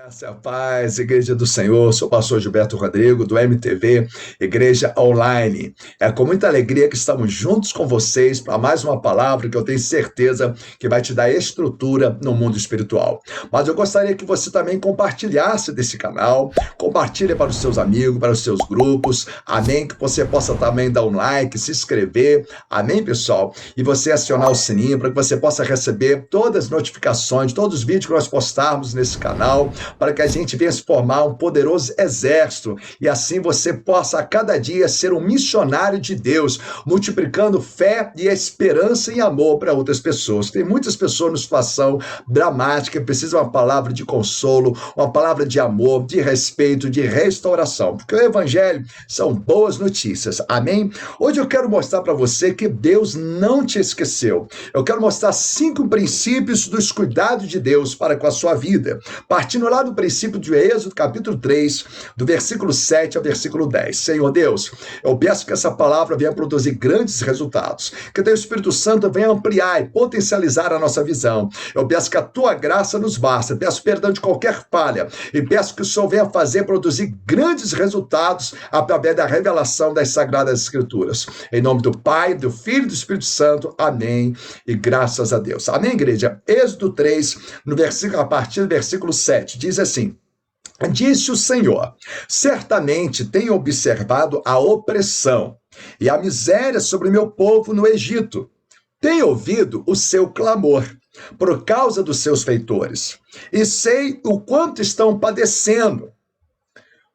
Graça e a paz, Igreja do Senhor, sou o pastor Gilberto Rodrigo, do MTV, Igreja Online. É com muita alegria que estamos juntos com vocês para mais uma palavra que eu tenho certeza que vai te dar estrutura no mundo espiritual. Mas eu gostaria que você também compartilhasse desse canal, compartilhe para os seus amigos, para os seus grupos, amém? Que você possa também dar um like, se inscrever, amém, pessoal? E você acionar o sininho para que você possa receber todas as notificações, todos os vídeos que nós postarmos nesse canal, para que a gente venha se formar um poderoso exército e assim você possa a cada dia ser um missionário de Deus, multiplicando fé e esperança e amor para outras pessoas. Tem muitas pessoas numa situação dramática, precisam de uma palavra de consolo, uma palavra de amor, de respeito, de restauração, porque o evangelho são boas notícias, amém? Hoje eu quero mostrar para você que Deus não te esqueceu. Eu quero mostrar 5 princípios dos cuidados de Deus para com a sua vida, partindo lá do princípio de Êxodo, capítulo 3, do versículo 7 ao versículo 10. Senhor Deus, eu peço que essa palavra venha produzir grandes resultados, que o teu Espírito Santo venha ampliar e potencializar a nossa visão. Eu peço que a tua graça nos basta, peço perdão de qualquer falha e peço que o Senhor venha produzir grandes resultados através da revelação das Sagradas Escrituras. Em nome do Pai, do Filho e do Espírito Santo. Amém. E graças a Deus. Amém, igreja? Êxodo 3, a partir do versículo 7, diz assim: Disse o Senhor, certamente tenho observado a opressão e a miséria sobre o meu povo no Egito. Tenho ouvido o seu clamor por causa dos seus feitores e sei o quanto estão padecendo.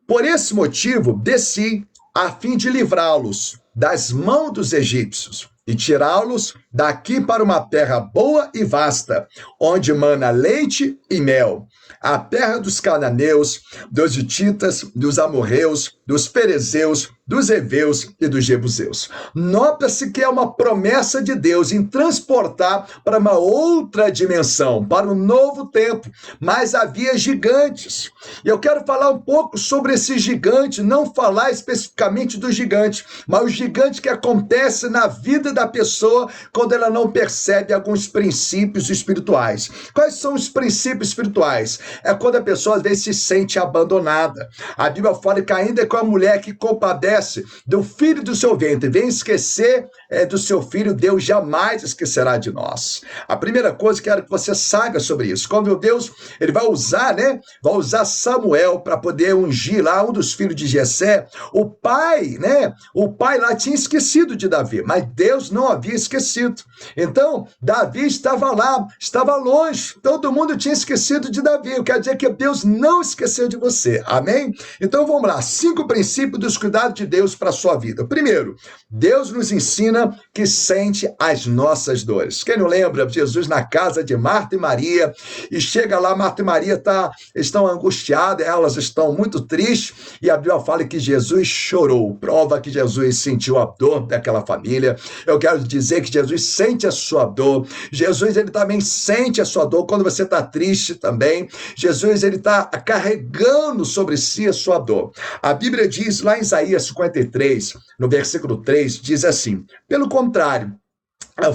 Por esse motivo, desci a fim de livrá-los das mãos dos egípcios e tirá-los daqui para uma terra boa e vasta, onde mana leite e mel, a terra dos cananeus, dos hititas, dos amorreus, dos perezeus, dos heveus e dos jebuseus. Nota-se que é uma promessa de Deus em transportar para uma outra dimensão, para um novo tempo, mas havia gigantes. E eu quero falar um pouco sobre esse gigante, não falar especificamente do gigante, mas o gigante que acontece na vida da pessoa quando ela não percebe alguns princípios espirituais. Quais são os princípios espirituais? É quando a pessoa às vezes se sente abandonada. A Bíblia fala que ainda com a mulher que compadece do filho do seu ventre, vem esquecer do seu filho, Deus jamais esquecerá de nós. A primeira coisa que eu quero que você saiba sobre isso, quando Deus ele vai usar Samuel para poder ungir lá um dos filhos de Jessé, o pai lá tinha esquecido de Davi, mas Deus não havia esquecido. Então, Davi estava lá, estava longe, todo mundo tinha esquecido de Davi. Eu quero dizer que Deus não esqueceu de você, amém? Então vamos lá, 5 princípios dos cuidados de Deus para a sua vida. Primeiro, Deus nos ensina que sente as nossas dores. Quem não lembra, Jesus na casa de Marta e Maria, e chega lá, Marta e Maria estão angustiadas, elas estão muito tristes, e a Bíblia fala que Jesus chorou, prova que Jesus sentiu a dor daquela família. Eu quero dizer que Jesus sente a sua dor, Jesus ele também sente a sua dor quando você está triste também, Jesus ele está carregando sobre si a sua dor. A Bíblia diz lá em Isaías 53, no versículo 3, diz assim: pelo contrário,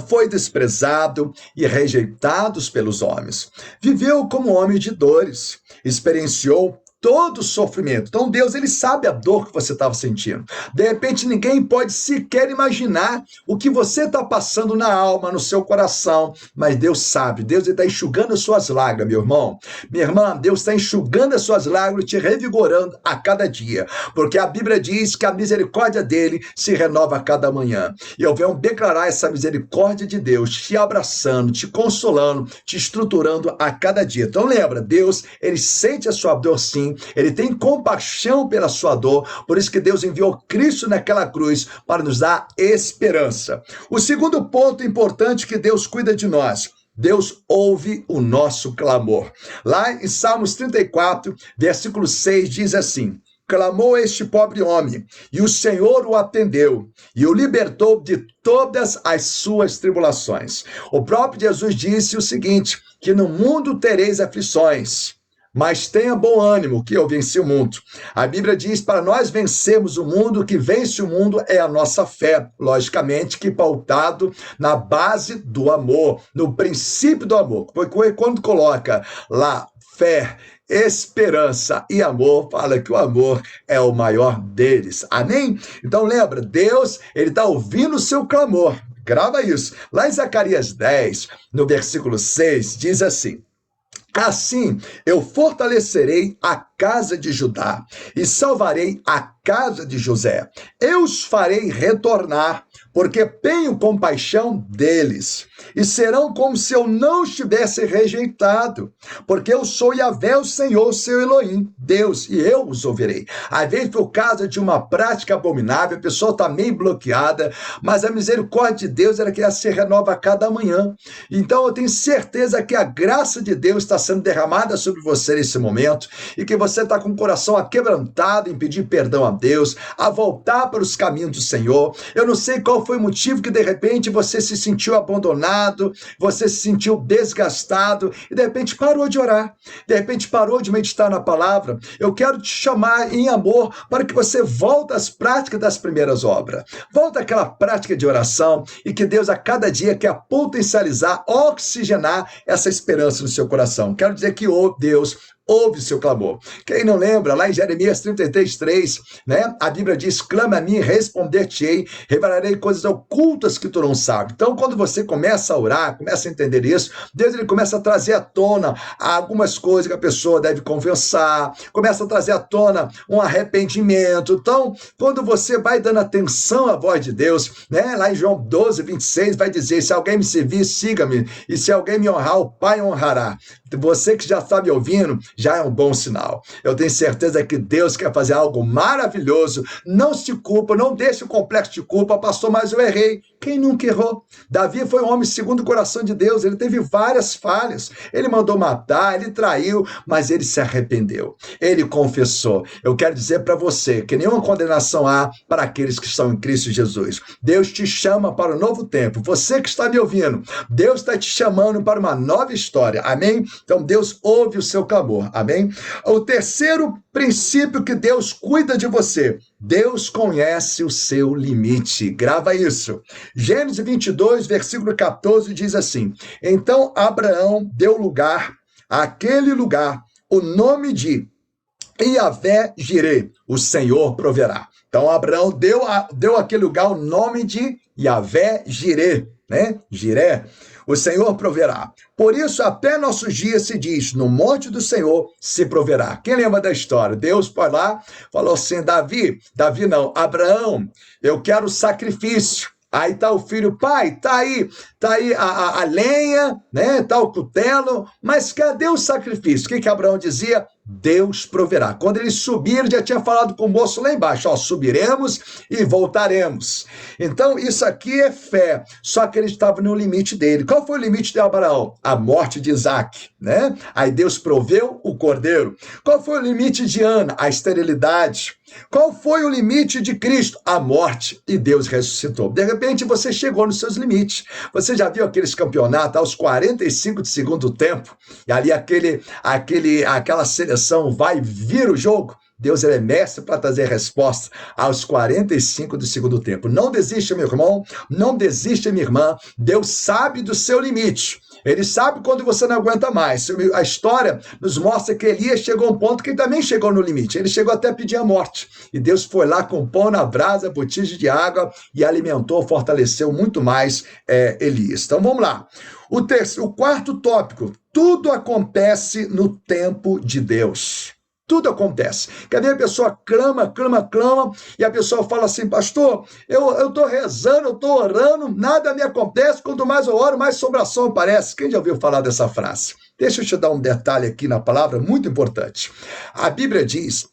foi desprezado e rejeitado pelos homens. Viveu como homem de dores, experienciou todo o sofrimento. Então Deus, ele sabe a dor que você estava sentindo. De repente, ninguém pode sequer imaginar o que você está passando na alma, no seu coração, mas Deus sabe. Deus está enxugando as suas lágrimas, meu irmão. Minha irmã, Deus está enxugando as suas lágrimas, te revigorando a cada dia, porque a Bíblia diz que a misericórdia dele se renova a cada manhã. E eu venho declarar essa misericórdia de Deus, te abraçando, te consolando, te estruturando a cada dia. Então lembra, Deus, ele sente a sua dor sim, ele tem compaixão pela sua dor, por isso que Deus enviou Cristo naquela cruz para nos dar esperança. O segundo ponto importante que Deus cuida de nós: Deus ouve o nosso clamor. Lá em Salmos 34, versículo 6, diz assim: clamou este pobre homem, e o Senhor o atendeu, e o libertou de todas as suas tribulações. O próprio Jesus disse o seguinte, que no mundo tereis aflições, mas tenha bom ânimo, que eu venci o mundo. A Bíblia diz para nós vencermos o mundo, que vence o mundo é a nossa fé, logicamente que pautado na base do amor, no princípio do amor. Porque quando coloca lá fé esperança e amor. Fala que o amor é o maior deles. Amém? Então lembra, Deus, ele está ouvindo o seu clamor. Grava isso. Lá em Zacarias 10, no versículo 6, diz assim: assim eu fortalecerei a casa de Judá e salvarei a casa de José. Eu os farei retornar, porque tenho compaixão deles, e serão como se eu não os tivesse rejeitado, porque eu sou Yahvé, o Senhor, seu Elohim, Deus, e eu os ouvirei. Às vezes, por causa de uma prática abominável, a pessoa está meio bloqueada, mas a misericórdia de Deus era que ela se renova a cada manhã. Então, eu tenho certeza que a graça de Deus está sendo derramada sobre você nesse momento, e que você está com o coração aquebrantado em pedir perdão a Deus, a voltar para os caminhos do Senhor. Eu não sei qual foi o motivo que de repente você se sentiu abandonado, você se sentiu desgastado e de repente parou de orar, de repente parou de meditar na palavra. Eu quero te chamar em amor para que você volte às práticas das primeiras obras. Volta àquela prática de oração e que Deus a cada dia quer potencializar, oxigenar essa esperança no seu coração. Quero dizer que Deus ouve o seu clamor. Quem não lembra, lá em Jeremias 33:3, né? A Bíblia diz: clama a mim, responder-te-ei, revelarei coisas ocultas que tu não sabes. Então, quando você começa a orar, começa a entender isso, Deus ele começa a trazer à tona algumas coisas que a pessoa deve confessar, começa a trazer à tona um arrependimento. Então, quando você vai dando atenção à voz de Deus, né? Lá em João 12:26 vai dizer: se alguém me servir, siga-me, e se alguém me honrar, o Pai honrará. Você que já está me ouvindo, já é um bom sinal. Eu tenho certeza que Deus quer fazer algo maravilhoso. Não se culpa, não deixe o complexo de culpa. Pastor, mas eu errei. Quem nunca errou? Davi foi um homem segundo o coração de Deus. Ele teve várias falhas. Ele mandou matar, ele traiu, mas ele se arrependeu. Ele confessou. Eu quero dizer para você que nenhuma condenação há para aqueles que estão em Cristo Jesus. Deus te chama para um novo tempo. Você que está me ouvindo, Deus está te chamando para uma nova história. Amém? Então Deus ouve o seu clamor. Amém? O terceiro princípio que Deus cuida de você: Deus conhece o seu limite. Grava isso. Gênesis 22, versículo 14 diz assim: então Abraão deu lugar àquele lugar o nome de Yahvé Jireh, o Senhor proverá. Então Abraão deu àquele lugar o nome de Yahvé Jireh, né? Jireh, o Senhor proverá. Por isso, até nossos dias se diz: no monte do Senhor se proverá. Quem lembra da história? Deus foi lá, falou assim: Abraão, eu quero sacrifício. Aí tá o filho: pai, tá aí a lenha, né? Tá o cutelo, mas cadê o sacrifício? O que Abraão dizia? Deus proverá. Quando eles subiram, já tinha falado com o moço lá embaixo: ó, subiremos e voltaremos. Então, isso aqui é fé, só que ele estava no limite dele. Qual foi o limite de Abraão? A morte de Isaac, né? Aí Deus proveu o cordeiro. Qual foi o limite de Ana? A esterilidade. Qual foi o limite de Cristo? A morte, e Deus ressuscitou. De repente, você chegou nos seus limites. Você já viu aqueles campeonatos aos 45 de segundo tempo? E ali aquela seleção vai vir o jogo? Deus é mestre para trazer resposta aos 45 do segundo tempo. Não desista, meu irmão, não desista, minha irmã. Deus sabe do seu limite. Ele sabe quando você não aguenta mais. A história nos mostra que Elias chegou a um ponto que ele também chegou no limite. Ele chegou até a pedir a morte. E Deus foi lá com pão na brasa, botija de água, e alimentou, fortaleceu muito mais Elias. Então vamos lá. O quarto tópico: tudo acontece no tempo de Deus. Tudo acontece. Quer ver? A pessoa clama, e a pessoa fala assim: pastor, eu estou rezando, eu estou orando, nada me acontece, quanto mais eu oro, mais assombração aparece. Quem já ouviu falar dessa frase? Deixa eu te dar um detalhe aqui na palavra, muito importante. A Bíblia diz,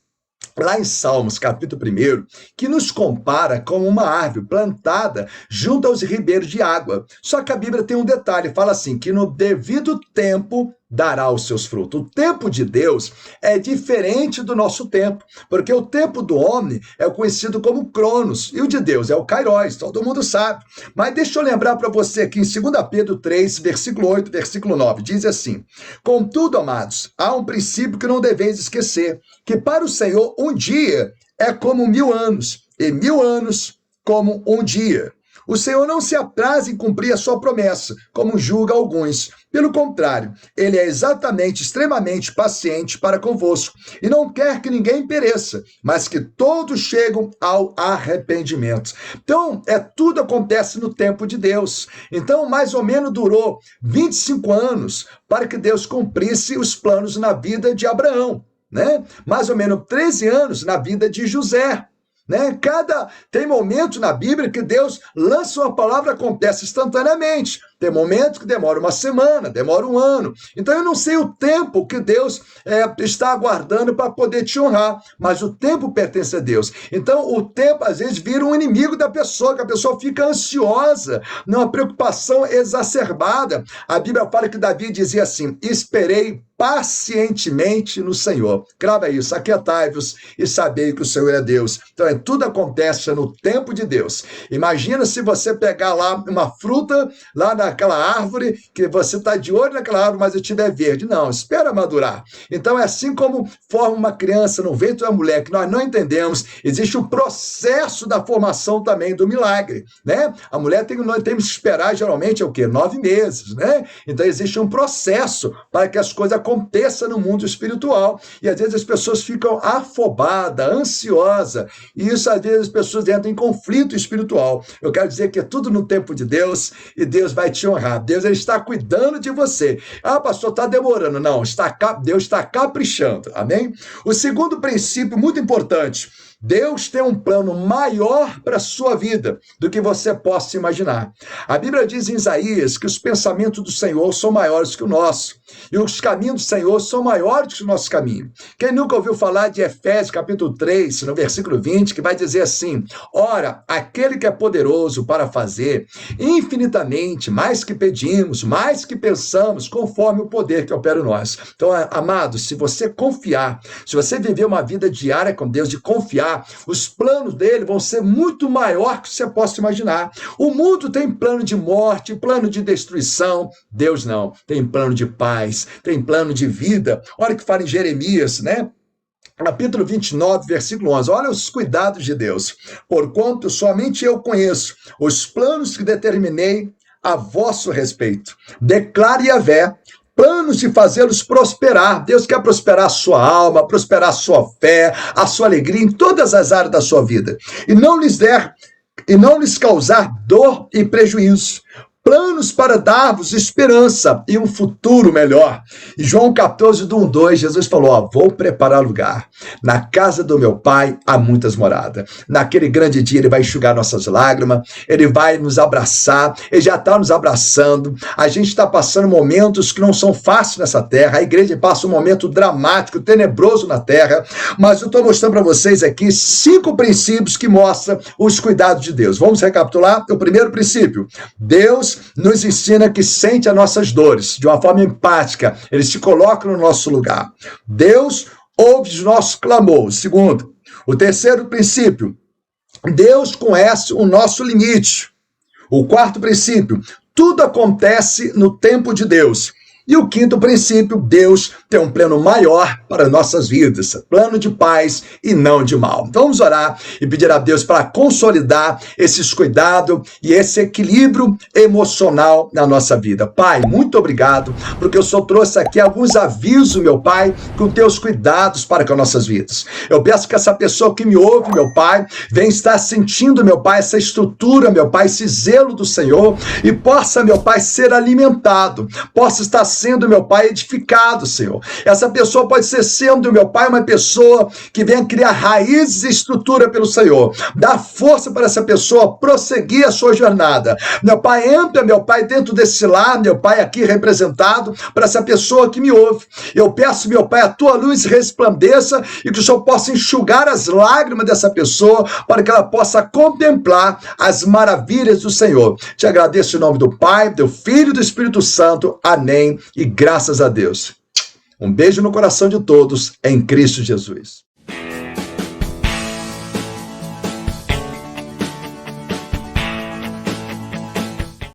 lá em Salmos, capítulo 1, que nos compara com uma árvore plantada junto aos ribeiros de água. Só que a Bíblia tem um detalhe, fala assim, que no devido tempo dará os seus frutos. O tempo de Deus é diferente do nosso tempo, porque o tempo do homem é conhecido como Cronos, e o de Deus é o Kairos, todo mundo sabe. Mas deixa eu lembrar para você aqui em 2 Pedro 3, versículo 8, versículo 9, diz assim: contudo, amados, há um princípio que não deveis esquecer, que para o Senhor um dia é como 1000 anos, e 1000 anos como um dia. O Senhor não se atrasa em cumprir a sua promessa, como julga alguns. Pelo contrário, ele é extremamente paciente para convosco e não quer que ninguém pereça, mas que todos cheguem ao arrependimento. Então, tudo acontece no tempo de Deus. Então, mais ou menos durou 25 anos para que Deus cumprisse os planos na vida de Abraão, né? Mais ou menos 13 anos na vida de José. Né? Tem momentos na Bíblia que Deus lança uma palavra, acontece instantaneamente. Tem momentos que demora uma semana, demora um ano. Então eu não sei o tempo que Deus está aguardando para poder te honrar, mas o tempo pertence a Deus. Então o tempo às vezes vira um inimigo da pessoa, que a pessoa fica ansiosa, numa preocupação exacerbada. A Bíblia fala que Davi dizia assim: esperei pacientemente no Senhor. Crava isso, aquietai-vos e sabei que o Senhor é Deus. Então, tudo acontece no tempo de Deus. Imagina se você pegar lá uma fruta, lá naquela árvore, que você está de olho naquela árvore, mas estiver verde. Não, espera madurar. Então, é assim como forma uma criança no ventre da mulher, que nós não entendemos, existe o processo da formação também do milagre, né? A mulher nós temos que esperar, geralmente, é o quê? 9 meses, né? Então, existe um processo para que as coisas aconteça no mundo espiritual, e às vezes as pessoas ficam afobadas, ansiosas, e isso às vezes as pessoas entram em conflito espiritual. Eu quero dizer que é tudo no tempo de Deus, e Deus vai te honrar. Deus, ele está cuidando de você. Ah, pastor, está demorando. Não, Deus está caprichando, amém? O segundo princípio muito importante: Deus tem um plano maior para a sua vida do que você possa imaginar. A Bíblia diz em Isaías que os pensamentos do Senhor são maiores que o nosso, e os caminhos do Senhor são maiores que o nosso caminho. Quem nunca ouviu falar de Efésios capítulo 3, no versículo 20, que vai dizer assim: ora, aquele que é poderoso para fazer infinitamente mais que pedimos, mais que pensamos, conforme o poder que opera em nós. Então, amados, se você confiar, se você viver uma vida diária com Deus, de confiar, os planos dele vão ser muito maior que você possa imaginar. O mundo tem plano de morte, plano de destruição. Deus não. Tem plano de paz, tem plano de vida. Olha o que fala em Jeremias, né? Capítulo 29, versículo 11. Olha os cuidados de Deus. Porquanto somente eu conheço os planos que determinei a vosso respeito. Declare Yahvé, planos de fazê-los prosperar. Deus quer prosperar a sua alma, prosperar a sua fé, a sua alegria em todas as áreas da sua vida. E não lhes causar dor e prejuízo. Planos para dar-vos esperança e um futuro melhor. E João 14, do 1, 2, Jesus falou: vou preparar lugar. Na casa do meu pai há muitas moradas. Naquele grande dia ele vai enxugar nossas lágrimas, ele vai nos abraçar, ele já está nos abraçando. A gente está passando momentos que não são fáceis nessa terra, a igreja passa um momento dramático, tenebroso na terra, mas eu estou mostrando para vocês aqui 5 princípios que mostram os cuidados de Deus. Vamos recapitular? O primeiro princípio: Deus nos ensina que sente as nossas dores de uma forma empática. Ele se coloca no nosso lugar. Deus ouve os nossos clamores. Segundo, o terceiro princípio: Deus conhece o nosso limite. O quarto princípio: tudo acontece no tempo de Deus. E o quinto princípio: Deus tem um plano maior para nossas vidas, plano de paz e não de mal. Então vamos orar e pedir a Deus para consolidar esses cuidados e esse equilíbrio emocional na nossa vida. Pai, muito obrigado, porque o Senhor trouxe aqui alguns avisos, meu Pai, com teus cuidados para com as nossas vidas. Eu peço que essa pessoa que me ouve, meu Pai, venha estar sentindo, meu Pai, essa estrutura, meu Pai, esse zelo do Senhor, e possa, meu Pai, ser alimentado, possa estar sendo, meu Pai, edificado, Senhor. Essa pessoa pode ser sendo, meu Pai, uma pessoa que venha criar raízes e estrutura pelo Senhor. Dá força para essa pessoa prosseguir a sua jornada. Meu Pai, entra, meu Pai, dentro desse lar, meu Pai, aqui representado, para essa pessoa que me ouve. Eu peço, meu Pai, a tua luz resplandeça e que o Senhor possa enxugar as lágrimas dessa pessoa para que ela possa contemplar as maravilhas do Senhor. Te agradeço em nome do Pai, do Filho e do Espírito Santo. Amém. E graças a Deus. Um beijo no coração de todos, em Cristo Jesus.